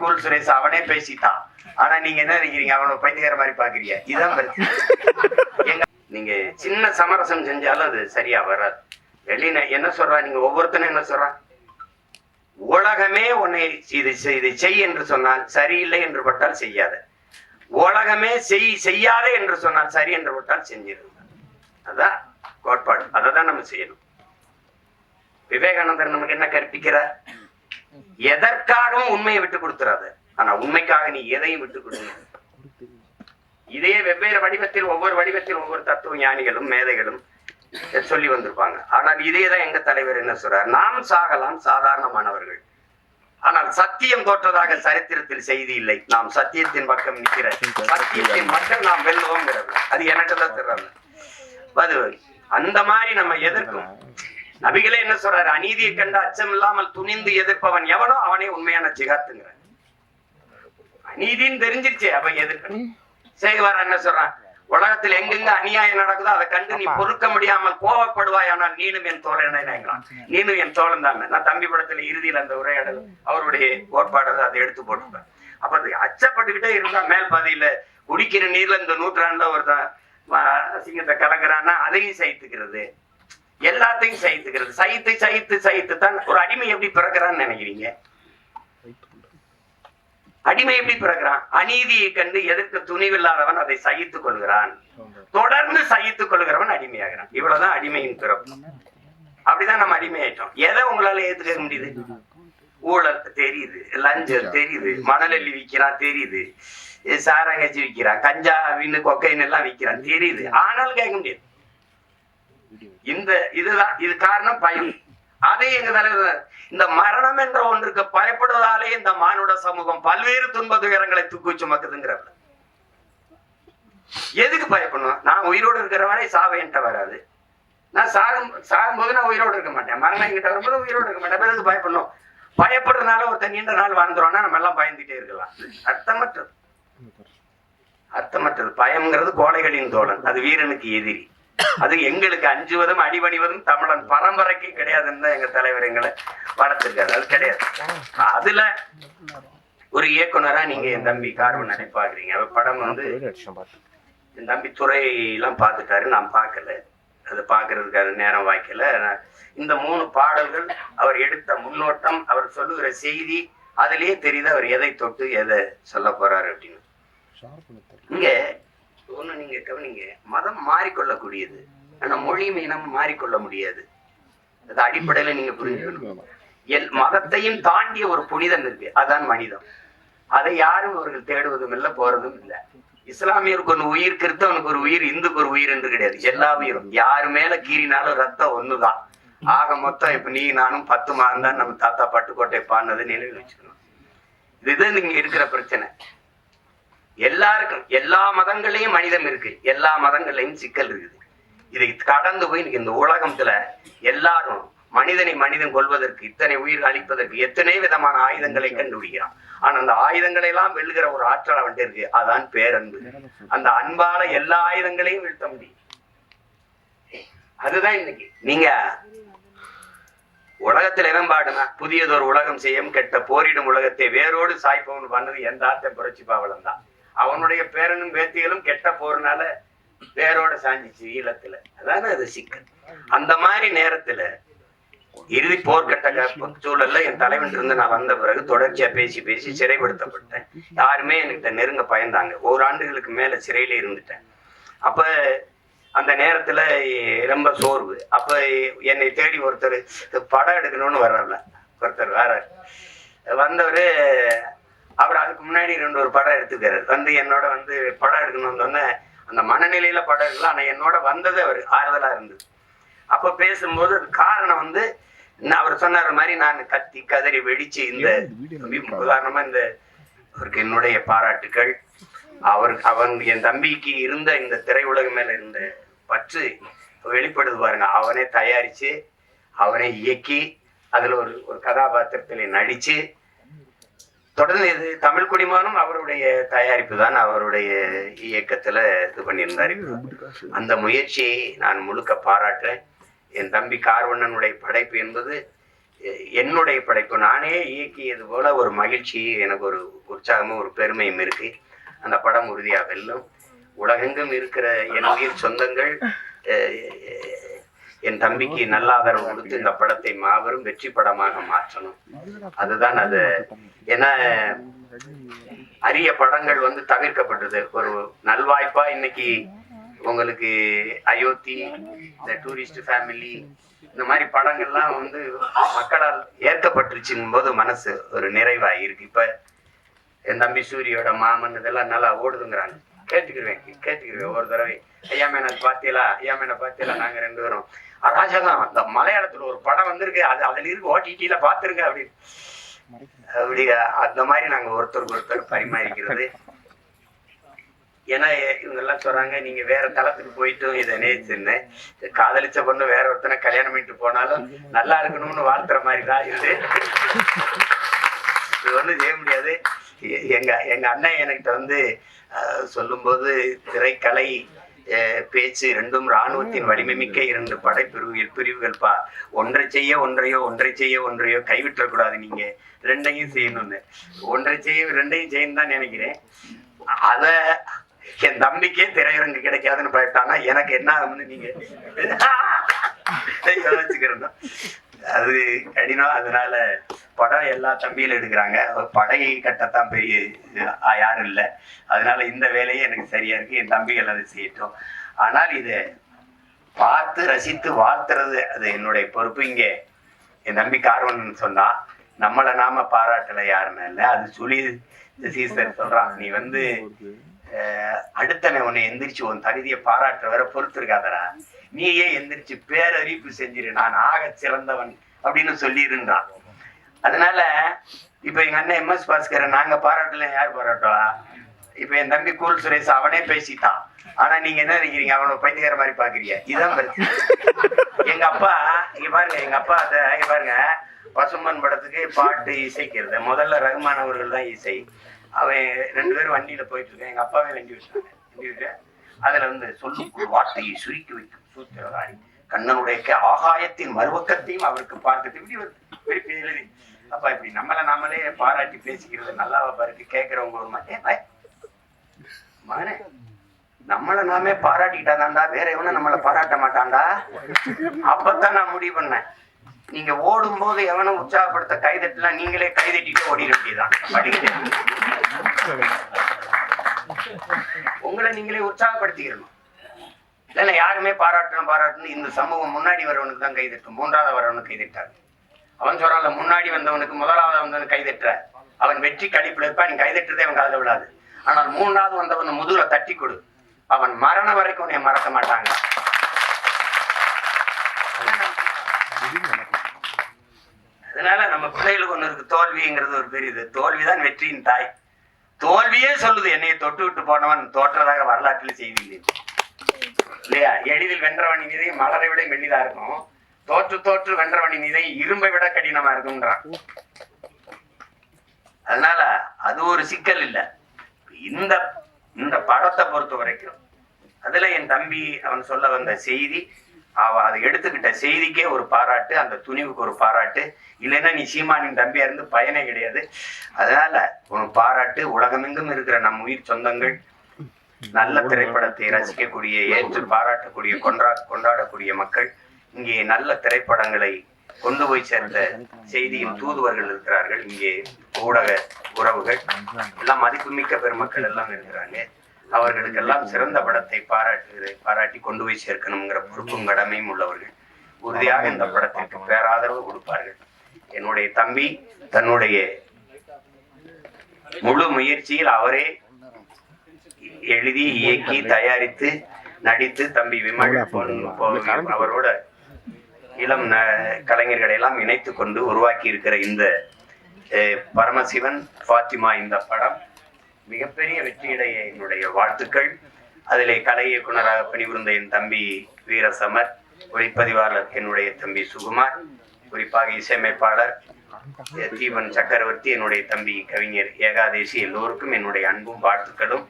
Cool Suresh அவனே பேசிட்டான். ஆனா நீங்க என்ன நினைக்கிறீங்க, அவனை பைத்தியக்கார மாதிரி பாக்குறீங்க. இதுதான் பிரச்சனை. எங்க நீங்க சின்ன சமரசம் செஞ்சாலும் அது சரியா வராது. வெளியில என்ன சொல்றா, நீங்க ஒவ்வொருத்தனும் என்ன சொல்றான், உலகமே உன்னை இதை செய் என்று சொன்னால் சரியில்லை என்று பட்டால் செய்யாத, உலகமே செய்யாதே என்று சொன்னால் சரி என்று பட்டால் செஞ்சிருந்த. அதான் கோட்பாடு. அதை தான் நம்ம செய்யணும். விவேகானந்தர் நமக்கு என்ன கற்பிக்கிறார், எதற்காகவும் உண்மையை விட்டு கொடுத்துறாத, ஆனா உண்மைக்காக நீ எதையும் விட்டு கொடுங்க. இதே வெவ்வேறு வடிவத்தில் ஒவ்வொரு தத்துவ ஞானிகளும் மேதைகளும் சொல்லி வந்திருப்பாங்க. ஆனால் இதேதான் எங்க தலைவர் என்ன சொல்றார், நாம் சாகலாம் சாதாரணமானவர்கள், ஆனால் சத்தியம் தோற்றதாக சரித்திரத்தில் செய்தி இல்லை. நாம் சத்தியத்தின் பக்கம் நிற்கிற சத்தியத்தின் மக்கள் நாம் வெல்லுவோம். அது எனக்கு தான் தெரியாது. அது அந்த மாதிரி நம்ம எதிர்க்கும். நபிகளே என்ன சொல்றாரு, அநீதியை கண்டு அச்சம் இல்லாமல் துணிந்து எதிர்ப்பவன் எவனோ அவனே உண்மையான ஜிகாத்துங்கிற. அநீதின்னு தெரிஞ்சிருச்சு, அவன் எதிர்க்கணும். சேகுவார் என்ன சொல்றான், உலகத்தில் எங்கெங்க அநியாயம் நடக்குதோ அதை கண்டு நீ பொறுக்க முடியாமல் கோவப்படுவாய், ஆனால் நீனும் என் தோழன், நீனும் என் தோழன் தான். நான் தம்பி படத்துல இறுதியில் அந்த உரையாடல் அவருடைய கோட்பாடு அதை எடுத்து போட்டுப்பேன். அப்ப அது அச்சப்பட்டுக்கிட்டே இருந்தா மேல் பாதையில குடிக்கிற நீர்ல இந்த நூற்றாண்டுல ஒருத்தன் சிங்கத்தை கலக்குறான்னா அதையும் சகித்துக்கிறது, எல்லாத்தையும் சகித்துக்கிறது. சகித்து தான் ஒரு அடிமை எப்படி பிறக்கிறான்னு நினைக்கிறீங்க? அடிமை எப்படி பிறக்கிறான்? அநீதியை கண்டு எதிர்க்க துணிவில்லாதவன் அதை சகித்துக் கொள்கிறான், தொடர்ந்து சகித்துக் கொள்கிறவன் அடிமையாகிறான். இவ்வளவுதான் அடிமையின் பிறப்பு. அப்படிதான் நம்ம அடிமையாயிட்டோம். எதை உங்களால ஏத்துக்க முடியுது? ஊழல் தெரியுது, லஞ்சம் தெரியுது, மணலள்ளி விற்கிறான் தெரியுது, சாராங்கச்சி விற்கிறான், கஞ்சா வின்னு கொக்கைன்னு எல்லாம் விற்கிறான் தெரியுது, ஆனாலும் கேட்க முடியாது. இது காரணம் பயம். அதே எங்க தலைவர், இந்த மரணம் என்ற ஒன்றுக்கு பயப்படுவதாலே இந்த மானுட சமூகம் பல்வேறு துன்ப துயரங்களை தூக்கி சுமக்குதுங்கிறப்ப எதுக்கு பயப்படணும்? நான் உயிரோடு இருக்கிற வரை சாவை என்கிட்ட வராது. நான் சாகும்போது நான் உயிரோடு இருக்க மாட்டேன். மரணம் என்கிட்ட வரும்போது உயிரோடு இருக்க மாட்டேன். எதுக்கு பயப்படணும்? பயப்படுறதுனால ஒரு நீண்ட நாள் வாழ்ந்துருவோம்னா நம்ம எல்லாம் பயந்துட்டே இருக்கலாம். அர்த்தமற்றது. பயம்ங்கிறது கோழைகளின் தோழன், அது வீரனுக்கு எதிரி. அது எங்களுக்கு அஞ்சுவதும் அடிபணிவதும் தமிழன் பரம்பரைக்கு கிடையாதுன்னு தான் எங்க தலைவர் எங்களை வளர்த்திருக்காரு. அது கிடையாது. அதுல ஒரு இயக்குனரா நீங்க என் தம்பி கார்வன் நினைப்பாக்குறீங்க. அவர் படம் என் தம்பி துறை எல்லாம் பார்த்துட்டாரு, நான் பார்க்கல. அது பார்க்கறதுக்கு அது நேரம் வாய்க்கல. இந்த 3 பாடல்கள் அவர் எடுத்த முன்னோட்டம், அவர் சொல்லுகிற செய்தி, அதுலயே தெரியுது அவர் எதை தொட்டு எதை சொல்ல போறாரு அப்படின்னு. இங்க ஒண்ணு நீங்க கவனிங்க, மதம் மாறிக்கொள்ளக்கூடியது, ஆனா மொழி இனம் மாறிக்கொள்ள முடியாது. அது அடிப்படையில நீங்க புரிஞ்சுக்கணும். மதத்தையும் தாண்டிய ஒரு புனிதம் இருக்கு, அதான் மனிதம். அதை யாரும் அவர்கள் தேடுவதும் இல்லை, போறதும் இல்லை. இஸ்லாமியருக்கு ஒரு உயிர், கிறிஸ்தவனுக்கு ஒரு உயிர், இந்துக்கு ஒரு உயிர் என்று கிடையாது. எல்லா உயிரும் யாரு மேல கீறினாலும் ரத்தம் ஒண்ணுதான். ஆக மொத்தம் இப்ப நீ நானும் 10 மாதம் தான் நம்ம தாத்தா பட்டுக்கோட்டை பாடினது நினைவில் வச்சுக்கணும். இதுதான் இங்க இருக்கிற பிரச்சனை. எல்லாருக்கும் எல்லா மதங்களையும் மனிதம் இருக்கு, எல்லா மதங்களையும் சிக்கல் இருக்குது. இதை கடந்து போய் இந்த உலகத்துல எல்லாரும் மனிதன் கொள்வதற்கு, இத்தனை உயிர் அளிப்பதற்கு எத்தனை விதமான ஆயுதங்களை கண்டுபிடிக்கிறான். ஆனா அந்த ஆயுதங்களை எல்லாம் வெல்லுகிற ஒரு ஆற்றல் அவன்கிட்ட இருக்கு, அதான் பேரன்பு. அந்த அன்பால எல்லா ஆயுதங்களையும் வீழ்த்த முடியும். அதுதான் இன்னைக்கு நீங்க உலகத்துல எவன் பாடுனா, புதியதொரு உலகம் செய்யும் கெட்ட போரிடும் உலகத்தை வேரோடு சாய்ப்பவன் பண்ணது எந்த ஆத்த புரட்சி பாவலம் தான். அவனுடைய பேரனும் பேத்திகளும் கெட்ட போறனால வேரோட சாஞ்சிச்சு ஈழத்துல. அதான அது சிக்கல். அந்த மாதிரி நேரத்துல இறுதி போர்க்கட்ட சூழல்ல என் தலைவன் இருந்து நான் வந்த பிறகு தொடர்ச்சியா பேசி சிறைப்படுத்தப்பட்டேன். யாருமே எனக்கு நெருங்க பயந்தாங்க. 1 ஆண்டுகளுக்கு மேல சிறையிலே இருந்துட்டேன். அப்ப அந்த நேரத்துல ரொம்ப சோர்வு. அப்ப என்னை தேடி ஒருத்தர் படம் எடுக்கணும்னு வர்றாருல, ஒருத்தர் வேற வந்தவரு. அவர் அதுக்கு முன்னாடி 2 படம் எடுத்துக்காரு. என்னோட படம் எடுக்கணும்னு வந்தோடனே அந்த மனநிலையில படம் எடுக்கலாம். ஆனா என்னோட வந்தது அவர் ஆறுதலா இருந்தது. அப்ப பேசும்போது அது காரணம் அவர் சொன்ன மாதிரி நான் கத்தி கதறி வெடிச்சு இந்த உதாரணமா அவருக்கு என்னுடைய பாராட்டுக்கள். அவன் என் தம்பிக்கு இருந்த இந்த திரையுலக மேல இருந்த பற்று வெளிப்படுது பாருங்க. அவனே தயாரிச்சு, அவனே இயக்கி, அதுல ஒரு கதாபாத்திரத்திலே நடிச்சு, தொடர்ந்து இது தமிழ் குடிமகனும் அவருடைய தயாரிப்பு தான், அவருடைய இயக்கத்துல இது பண்ணியிருந்தாரு. அந்த முயற்சியை நான் முழுக்க பாராட்டுறேன். என் தம்பி கார்வண்ணனுடைய படைப்பு என்பது என்னுடைய படைப்பு நானே இயக்கியது போல ஒரு மகிழ்ச்சி, எனக்கு ஒரு உற்சாகமும் ஒரு பெருமையும் இருக்கு. அந்த படம் உறுதியாக வெல்லும். உலகெங்கும் இருக்கிற என் உயிர் சொந்தங்கள் என் தம்பிக்கு நல்ல ஆதரவு கொடுத்து இந்த படத்தை மாபெரும் வெற்றி படமாக மாற்றணும். அதுதான் அது. ஏன்னா அரிய படங்கள் தவிர்க்கப்பட்டது. ஒரு நல்வாய்ப்பா இன்னைக்கு உங்களுக்கு அயோத்தி, இந்த டூரிஸ்ட் ஃபேமிலி, இந்த மாதிரி படங்கள்லாம் மக்களால் ஏற்கப்பட்டுருச்சுங்கும் போது மனசு ஒரு நிறைவா இருக்கு. இப்ப என் தம்பி சூரியோட மாமன் இதெல்லாம் நல்லா ஓடுதுங்கிறாங்க. கேட்டுக்கிருவேன் ஒரு தடவை, ஐயா மேன பாத்தியலா நாங்க 2 பேரும் ராஜாதான் அந்த மலையாளத்துல ஒரு படம் வந்திருக்கு, அதுல இருக்கு, ஓடிடில பாத்துருங்க அப்படி அந்த மாதிரி நாங்க ஒருத்தருக்கு ஒருத்தர் பரிமாறிக்கிறது. ஏன்னா இவங்க எல்லாம் சொல்றாங்க, நீங்க வேற தளத்துக்கு போயிட்டும் இதை நேசின்னு காதலிச்ச பொண்ணு வேற ஒருத்தனை கல்யாணம் பண்ணிட்டு போனாலும் நல்லா இருக்கணும்னு வாழ்த்துற மாதிரி தான் இது. இது செய்ய முடியாது. எங்க அண்ணன் என்கிட்ட சொல்லும்போது, திரைக்கலை பேச்சு ரெண்டும் இராணுவத்தின் வலிமை மிக்க 2 பிரிவுகள் பா. ஒன்றை செய்ய ஒன்றையோ கைவிட்டக்கூடாது, நீங்க 2ஐயும் செய்யணும்னு. ஒன்றை செய்ய 2ஐயும் செய்யணும் தான் நினைக்கிறேன். அத என் தம்பிக்கே திரையரங்கு கிடைக்காதுன்னு போயிட்டானா எனக்கு என்ன ஆகும்னு நீங்க யோசிக்கிறோம். அது கடினம். அதனால படம் எல்லா தம்பியில எடுக்கிறாங்க, படை கட்டத்தான் பெரிய யாரும் இல்லை. அதனால இந்த வேலையே எனக்கு சரியா இருக்கு, என் தம்பிகள் அதை செய்யட்டும். ஆனால் இதை பார்த்து ரசித்து வாழ்த்துறது அது என்னுடைய பொறுப்பு. இங்க என் தம்பி கார்வன் சொன்னா, நம்மளை நாம பாராட்டல யாருன்னு இல்லை, அது சொல்லி சீசர் சொல்றான், நீ அடுத்தவன் உன்னை எந்திரிச்சு உன் தகுதியை பாராட்டுற வர பொறுத்து இருக்காதரா, நீயே எந்திரிச்சு பேரறிவிப்பு செஞ்சிரு, நான் ஆக சிறந்தவன் அப்படின்னு சொல்லிருந்தான். அதனால இப்ப எங்க அண்ணன் MS பாஸ்கரன் நாங்க பாராட்டல, யார் பாராட்டுவா? இப்ப என் தம்பி கூல் சுரேஷ் அவனே பேசிட்டான். ஆனா நீங்க என்ன நினைக்கிறீங்க, அவனை பைத்தியக்கார மாதிரி பாக்குறீங்க. இதான் பிரச்சனை. எங்க அப்பா எங்க அப்பா பாருங்க, பசும்பன் படத்துக்கு பாட்டு இசைக்கிறது முதல்ல ரகுமான் அவர்கள் தான் இசை. அவன் 2 பேரும் வண்டியில போயிட்டு இருக்கான், எங்க அப்பாவே வண்டி விட்டு அதுல சொல்லும் வார்த்தையை சுருக்கி வைக்கும் சூத்திரதாரி கண்ணனுடைய ஆகாயத்தின் மறுபக்கத்தையும் அவருக்கு பார்க்கறது இப்படி எழுதி. அப்பா இப்படி நம்மளை நாமளே பாராட்டி பேசிக்கிறது நல்லாவா பாருக்கு? கேட்கிறவங்க ஒரு மகனே, நம்மளை நாமே பாராட்டிட்டாதான்டா, வேற எவனும் நம்மளை பாராட்ட மாட்டான்டா. அப்பதான் நான் முடிவு பண்ணேன், நீங்க ஓடும் போது எவனும் உற்சாகப்படுத்த கைதட்டலாம், நீங்களே கைதட்டிட்டு ஓடிட வேண்டியதான். உங்களை நீங்களே உற்சாகப்படுத்திக்கிறணும். இல்லைன்னா யாருமே பாராட்டணும் இந்த சமூகம் முன்னாடி வரவனுக்கு தான் கைதட்டும், 3வது வரவனுக்கு கைதட்டாரு. அவன் சொல்றான்ல, முன்னாடி வந்தவனுக்கு 1வது வந்தவனுக்கு கைதட்டுற, அவன் வெற்றி கழிப்புல இருப்பா, நீ கைதட்டுறதே அவன் காதுல விடாது. ஆனால் 3வது வந்தவன் முதுகுல தட்டி கொடு, அவன் மரணம் வரைக்கும் உன்னை மறக்க மாட்டாங்க. அதனால நம்ம பிள்ளைகளுக்கு ஒண்ணு இருக்கு, தோல்விங்கிறது ஒரு பெரியது. தோல்விதான் வெற்றியின் தாய். தோல்வியே சொல்லுது, என்னைய தொட்டு விட்டு போனவன் தோற்றதாக வரலாற்றில் செய்தி இல்லையா? எளிதில் வென்றவனின் மீதை மலரை விட மெல்லிதா இருக்கும், தோற்று வென்றவனின் மீதை இரும்பை விட கடினமா இருக்கும்ன்றான். அதனால அது ஒரு சிக்கல் இல்லை. இந்த படத்தை பொறுத்த வரைக்கும் அதுல என் தம்பி அவன் சொல்ல வந்த செய்தி, அதை எடுத்துக்கிட்ட செய்திக்கே ஒரு பாராட்டு, அந்த துணிவுக்கு ஒரு பாராட்டு. இல்லைன்னா நீ சீமானின் தம்பியா இருந்து பயனே கிடையாது. அதனால ஒரு பாராட்டு. உலகமெங்கும் இருக்கிற நம் உயிர் சொந்தங்கள், நல்ல திரைப்படத்தை ரசிக்கக்கூடிய, ஏற்று பாராட்டக்கூடிய, கொண்டாடக்கூடிய மக்கள், இங்கே நல்ல திரைப்படங்களை கொண்டு போய் சேர்ந்த செய்தியின் தூதுவர்கள் இருக்கிறார்கள். இங்கே ஊடக உறவுகள் எல்லாம் மதிப்புமிக்க பெருமக்கள் எல்லாம் இருக்கிறாங்க. அவர்களுக்கெல்லாம் சிறந்த படத்தை பாராட்டி கொண்டு போய் சேர்க்கணுங்கிற பொறுப்பும் கடமையும் உள்ளவர்கள். உறுதியாக இந்த படத்திற்கு பேராதரவு கொடுப்பார்கள். என்னுடைய தம்பி தன்னுடைய முழு முயற்சியில் அவரே எழுதி, இயக்கி, தயாரித்து, நடித்து, தம்பி விமல் அவரோட இளம் கலைஞர்களை எல்லாம் இணைத்து கொண்டு உருவாக்கி இருக்கிற இந்த பரமசிவன் ஃபாத்திமா இந்த படம் மிகப்பெரிய வெற்றியடைய என்னுடைய வாழ்த்துக்கள். அதிலே கலை இயக்குனராக பணிபுரிந்த என் தம்பி வீரசமர், ஒளிப்பதிவாளர் என்னுடைய தம்பி சுகுமார், குறிப்பாக இசையமைப்பாளர் தீபன் சக்கரவர்த்தி, என்னுடைய தம்பி கவிஞர் ஏகாதேசி, எல்லோருக்கும் என்னுடைய அன்பும் வாழ்த்துக்களும்